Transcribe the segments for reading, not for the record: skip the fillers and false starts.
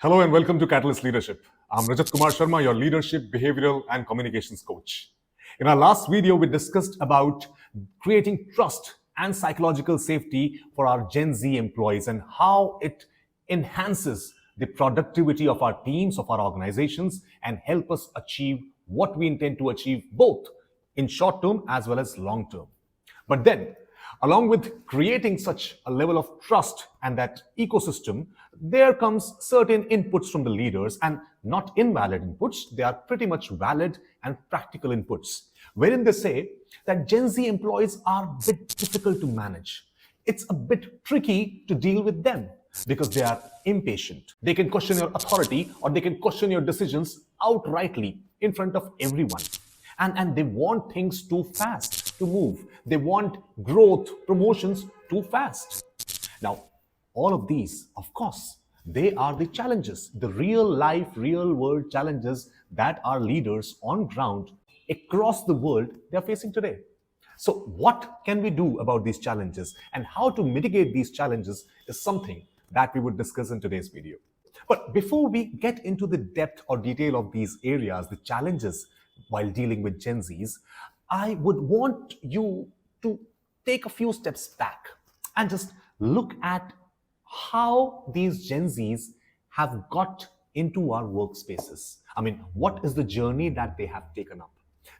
Hello and welcome to Catalyst Leadership. I'm Rajat Kumar Sharma, your leadership, behavioral, and communications coach. In our last video, we discussed about creating trust and psychological safety for our Gen Z employees and how it enhances the productivity of our teams, of our organizations, and help us achieve what we intend to achieve both in short term as well as long term. But then, along with creating such a level of trust and that ecosystem, there comes certain inputs from the leaders, and not invalid inputs. They are pretty much valid and practical inputs, wherein they say that Gen Z employees are a bit difficult to manage. It's a bit tricky to deal with them because they are impatient. They can question your authority or they can question your decisions outrightly in front of everyone. And they want things too fast to move. They want growth, promotions too fast. Now, all of these, of course, they are the challenges, the real life, real world challenges that our leaders on ground across the world they are facing today. So, what can we do about these challenges and how to mitigate these challenges is something that we would discuss in today's video. But before we get into the depth or detail of these areas, the challenges while dealing with Gen Zs, I would want you to take a few steps back and just look at how these Gen Zs have got into our workspaces. I mean, what is the journey that they have taken up?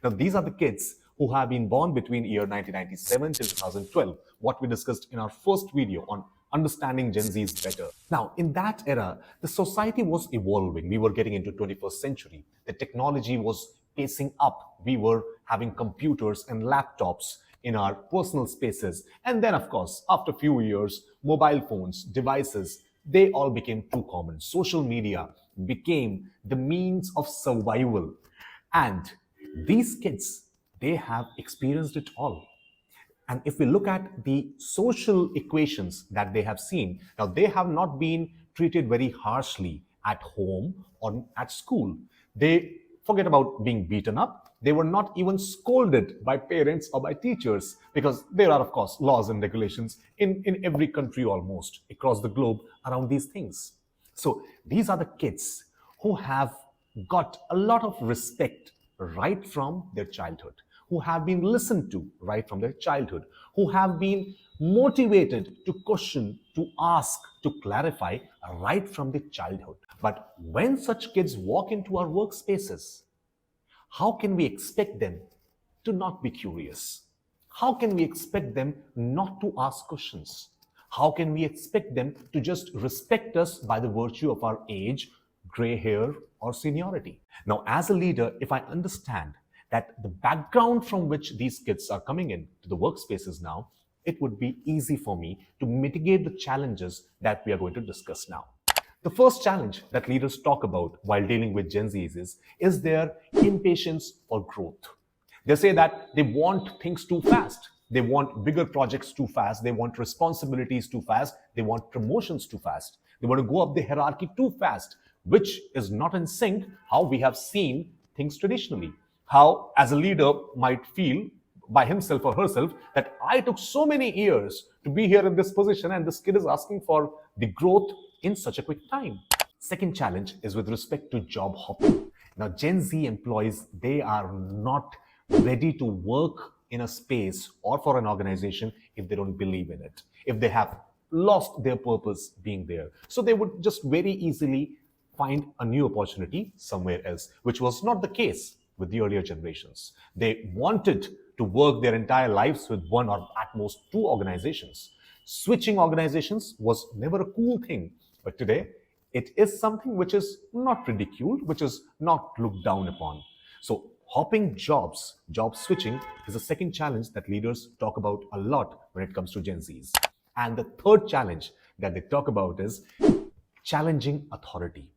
Now, these are the kids who have been born between year 1997 till 2012, what we discussed in our first video on understanding Gen Zs better. Now, in that era, the society was evolving. We were getting into 21st century. The technology was pacing up. We were having computers and laptops in our personal spaces. And then, of course, after a few years, mobile phones, devices, they all became too common. Social media became the means of survival. And these kids, they have experienced it all. And if we look at the social equations that they have seen, now they have not been treated very harshly at home or at school. They forget about being beaten up. They were not even scolded by parents or by teachers because there are, of course, laws and regulations in every country almost across the globe around these things. So these are the kids who have got a lot of respect right from their childhood, who have been listened to right from their childhood, who have been motivated to question, to ask, to clarify right from their childhood. But when such kids walk into our workspaces, how can we expect them to not be curious? How can we expect them not to ask questions? How can we expect them to just respect us by the virtue of our age, gray hair, or seniority? Now, as a leader, if I understand that the background from which these kids are coming in to the workspaces now, it would be easy for me to mitigate the challenges that we are going to discuss now. The first challenge that leaders talk about while dealing with Gen Zs is their impatience for growth. They say that they want things too fast. They want bigger projects too fast. They want responsibilities too fast. They want promotions too fast. They want to go up the hierarchy too fast, which is not in sync how we have seen things traditionally. How, as a leader, might feel by himself or herself that I took so many years to be here in this position and this kid is asking for the growth in such a quick time. Second challenge is with respect to job hopping. Now, Gen Z employees, they are not ready to work in a space or for an organization if they don't believe in it, if they have lost their purpose being there. So they would just very easily find a new opportunity somewhere else, which was not the case with the earlier generations. They wanted to work their entire lives with one or at most two organizations. Switching organizations was never a cool thing, but today it is something which is not ridiculed, which is not looked down upon. So hopping jobs, job switching is a second challenge that leaders talk about a lot when it comes to Gen Zs. And the third challenge that they talk about is challenging authority.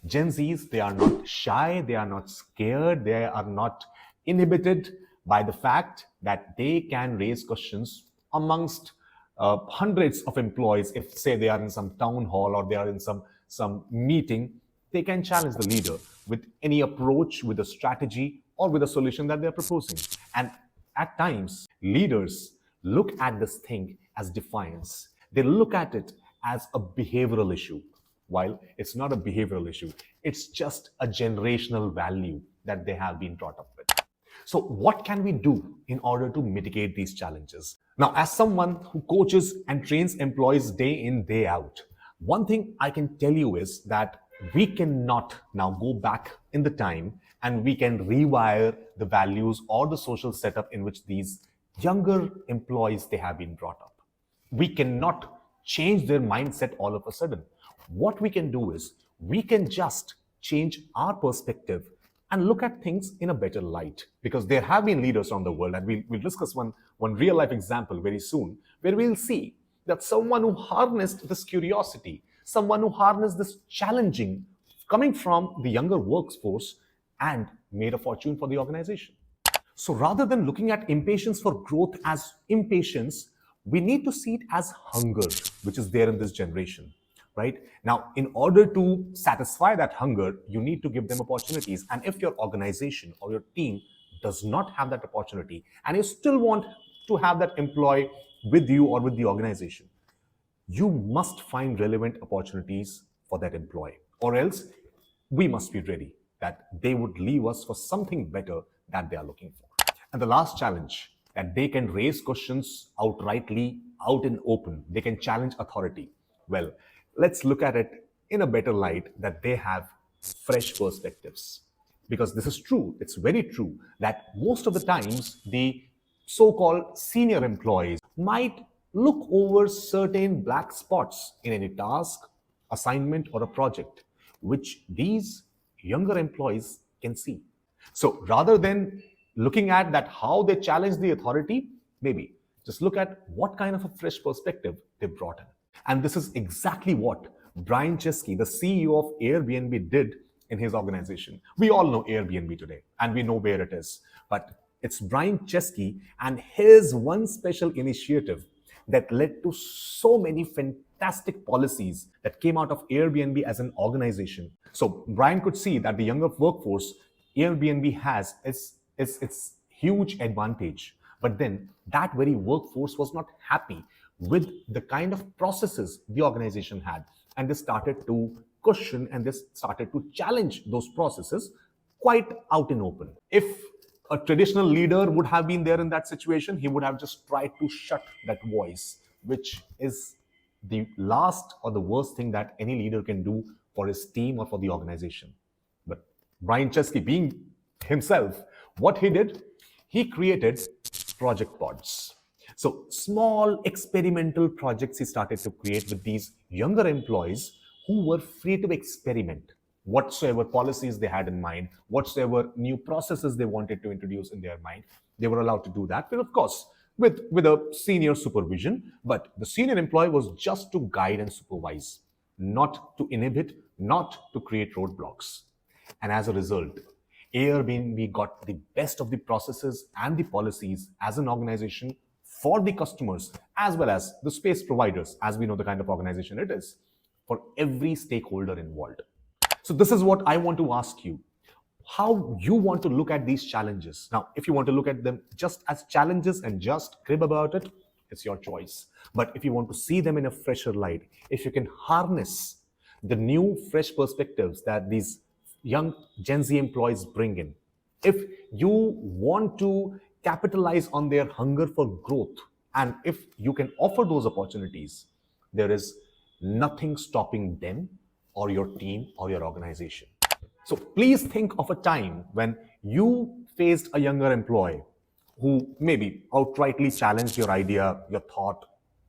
Gen Zs, they are not shy, they are not scared, they are not inhibited by the fact that they can raise questions amongst hundreds of employees. If, say, they are in some town hall or they are in some meeting, they can challenge the leader with any approach, with a strategy, or with a solution that they're proposing. And at times, leaders look at this thing as defiance. They look at it as a behavioral issue. while it's not a behavioral issue. It's just a generational value that they have been brought up with. So, what can we do in order to mitigate these challenges? Now, as someone who coaches and trains employees day in, day out, one thing I can tell you is that we cannot now go back in the time and we can rewire the values or the social setup in which these younger employees they have been brought up. We cannot change their mindset all of a sudden. What we can do is we can just change our perspective and look at things in a better light, because there have been leaders around the world, and we'll discuss one real life example very soon, where we'll see that someone who harnessed this curiosity, someone who harnessed this challenging coming from the younger workforce and made a fortune for the organization. So rather than looking at impatience for growth as impatience, we need to see it as hunger, which is there in this generation, right? Now, in order to satisfy that hunger, you need to give them opportunities. And if your organization or your team does not have that opportunity, and you still want to have that employee with you or with the organization, you must find relevant opportunities for that employee, or else we must be ready that they would leave us for something better that they are looking for. And the last challenge, that they can raise questions outrightly, out in open. They can challenge authority. Well, let's look at it in a better light, that they have fresh perspectives. Because this is true, it's very true, that most of the times the so-called senior employees might look over certain black spots in any task, assignment, or a project, which these younger employees can see. So rather than looking at that how they challenge the authority, maybe just look at what kind of a fresh perspective they brought in. And this is exactly what Brian Chesky, the CEO of Airbnb, did in his organization. We all know Airbnb today, and we know where it is. But it's Brian Chesky and his one special initiative that led to so many fantastic policies that came out of Airbnb as an organization. So Brian could see that the younger workforce Airbnb has its huge advantage. But then that very workforce was not happy with the kind of processes the organization had. And they started to question and they started to challenge those processes quite out in open. If a traditional leader would have been there in that situation, he would have just tried to shut that voice, which is the last or the worst thing that any leader can do for his team or for the organization. But Brian Chesky, being himself, what he did, he created project pods. So small experimental projects he started to create with these younger employees who were free to experiment whatsoever policies they had in mind, whatsoever new processes they wanted to introduce in their mind. They were allowed to do that, but of course, with a senior supervision. But the senior employee was just to guide and supervise, not to inhibit, not to create roadblocks. And as a result, Airbnb got the best of the processes and the policies as an organization for the customers as well as the space providers, as we know the kind of organization it is, for every stakeholder involved. So this is what I want to ask you, how you want to look at these challenges. Now, if you want to look at them just as challenges and just crib about it, it's your choice. But if you want to see them in a fresher light, if you can harness the new fresh perspectives that these young Gen Z employees bring in, if you want to capitalize on their hunger for growth, and if you can offer those opportunities, there is nothing stopping them or your team or your organization. So please think of a time when you faced a younger employee who maybe outrightly challenged your idea, your thought,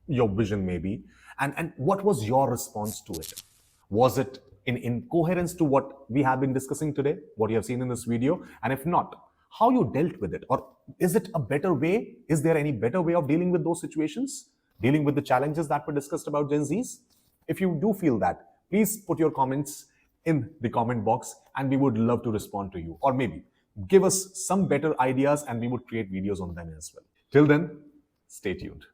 your vision maybe, and what was your response to it? Was it in coherence to what we have been discussing today, what you have seen in this video? And if not, how you dealt with it? Or is it a better way? Is there any better way of dealing with those situations? Dealing with the challenges that were discussed about Gen Zs? If you do feel that, please put your comments in the comment box and we would love to respond to you. Or maybe give us some better ideas and we would create videos on them as well. Till then, stay tuned.